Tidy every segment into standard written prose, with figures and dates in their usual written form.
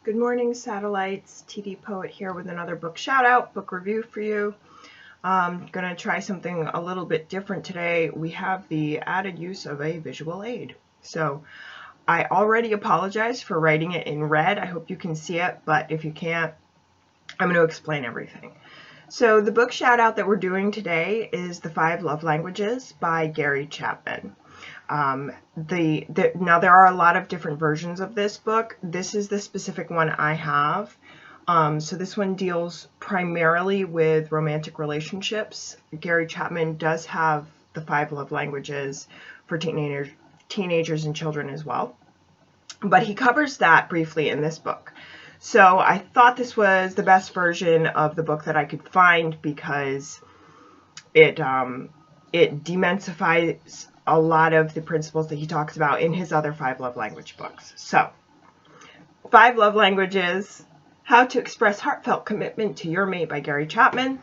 Good morning, satellites. tdpoet here with another book shout out, book review for you. I'm going to try something a little bit different today. We have the added use of a visual aid. So I already apologize for writing it in red. I hope you can see it, but if you can't, I'm going to explain everything. So the book shout out that we're doing today is The 5 Love Languages by Gary Chapman. Now there are a lot of different versions of this book. This is the specific one I have. So this one deals primarily with romantic relationships. Gary Chapman does have the 5 love languages for teenagers and children as well. But he covers that briefly in this book. So I thought this was the best version of the book that I could find because it demystifies a lot of the principles that he talks about in his other 5 love language books. So, 5 love languages, How to Express Heartfelt Commitment to Your Mate by Gary Chapman.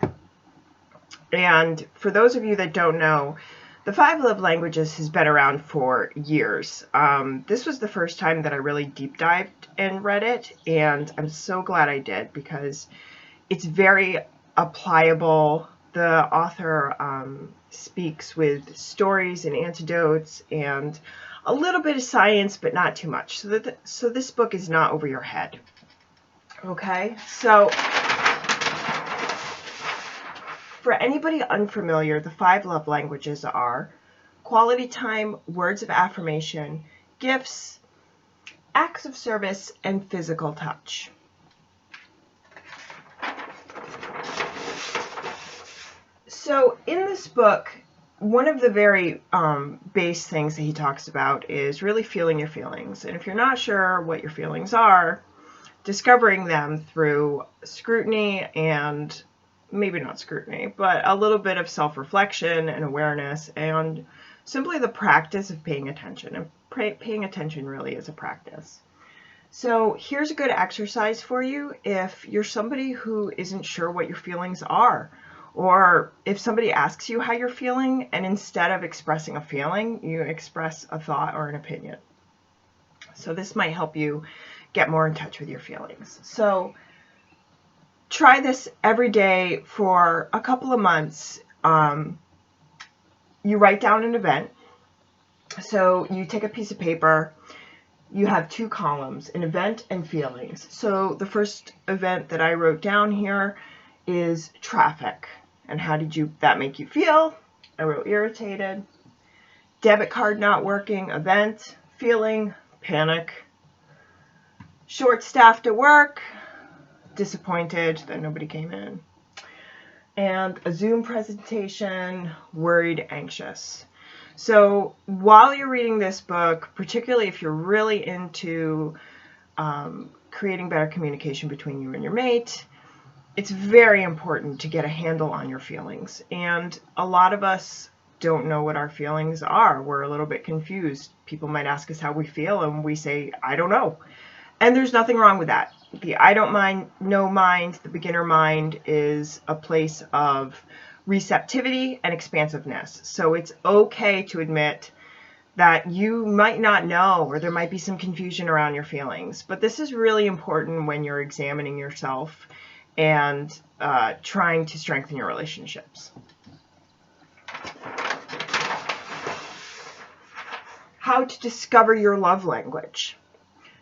And for those of you that don't know, the 5 love languages has been around for years. This was the first time that I really deep dived and read it, and I'm so glad I did because it's very applicable. The author speaks with stories and anecdotes and a little bit of science, but not too much. So this book is not over your head. Okay, so for anybody unfamiliar, the 5 love languages are quality time, words of affirmation, gifts, acts of service, and physical touch. So in this book, one of the very base things that he talks about is really feeling your feelings. And if you're not sure what your feelings are, discovering them through scrutiny and maybe not scrutiny, but a little bit of self-reflection and awareness and simply the practice of paying attention. And paying attention really is a practice. So here's a good exercise for you if you're somebody who isn't sure what your feelings are. Or if somebody asks you how you're feeling, and instead of expressing a feeling, you express a thought or an opinion. So this might help you get more in touch with your feelings. So try this every day for a couple of months. You write down an event. So you take a piece of paper. You have 2 columns, an event and feelings. So the first event that I wrote down here is traffic. And how did that make you feel? I wrote irritated. Debit card not working, event, feeling, panic. Short-staffed at work, disappointed that nobody came in. And a Zoom presentation, worried, anxious. So while you're reading this book, particularly if you're really into creating better communication between you and your mate, it's very important to get a handle on your feelings. And a lot of us don't know what our feelings are. We're a little bit confused. People might ask us how we feel and we say, I don't know. And there's nothing wrong with that. The I don't mind, no mind, the beginner mind is a place of receptivity and expansiveness. So it's okay to admit that you might not know, or there might be some confusion around your feelings. But this is really important when you're examining yourself and trying to strengthen your relationships. How to discover your love language.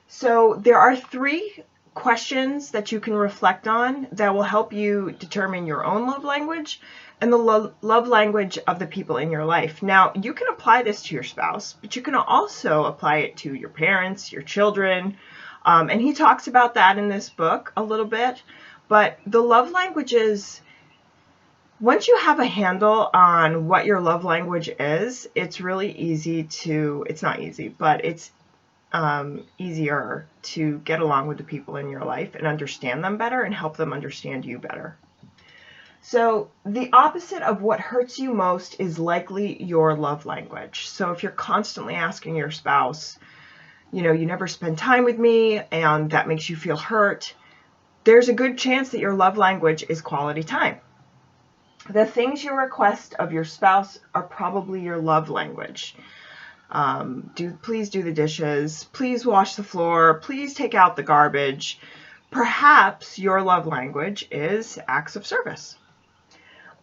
So there are 3 questions that you can reflect on that will help you determine your own love language and the love language of the people in your life. Now, you can apply this to your spouse, but you can also apply it to your parents, your children, and he talks about that in this book a little bit. But the love languages, once you have a handle on what your love language is, it's really easy to, it's not easy, but it's easier to get along with the people in your life and understand them better and help them understand you better. So the opposite of what hurts you most is likely your love language. So if you're constantly asking your spouse, you never spend time with me, and that makes you feel hurt, there's a good chance that your love language is quality time. The things you request of your spouse are probably your love language. Please do the dishes. Please wash the floor. Please take out the garbage. Perhaps your love language is acts of service.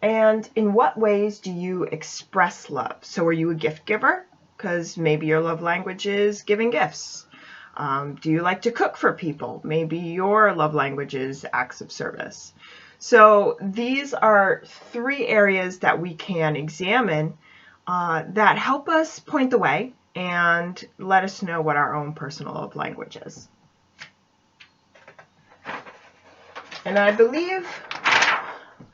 And in what ways do you express love? So are you a gift giver? Because maybe your love language is giving gifts. Do you like to cook for people? Maybe your love language is acts of service. So these are 3 areas that we can examine that help us point the way and let us know what our own personal love language is. And I believe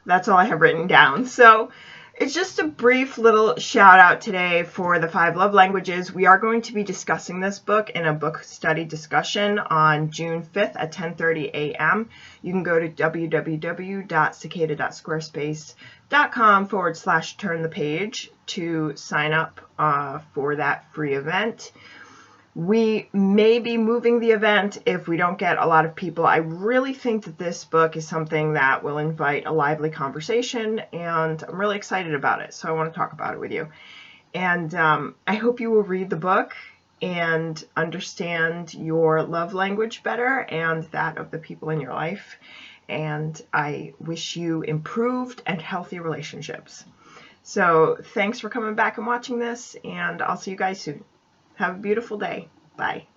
that's all I have written down. So it's just a brief little shout out today for the 5 love languages. We are going to be discussing this book in a book study discussion on June 5th at 10:30 a.m. You can go to www.CycADA.squarespace.com/turn-the-page to sign up for that free event. We may be moving the event if we don't get a lot of people. I really think that this book is something that will invite a lively conversation, and I'm really excited about it. So I want to talk about it with you. And I hope you will read the book and understand your love language better and that of the people in your life. And I wish you improved and healthy relationships. So thanks for coming back and watching this, and I'll see you guys soon. Have a beautiful day. Bye.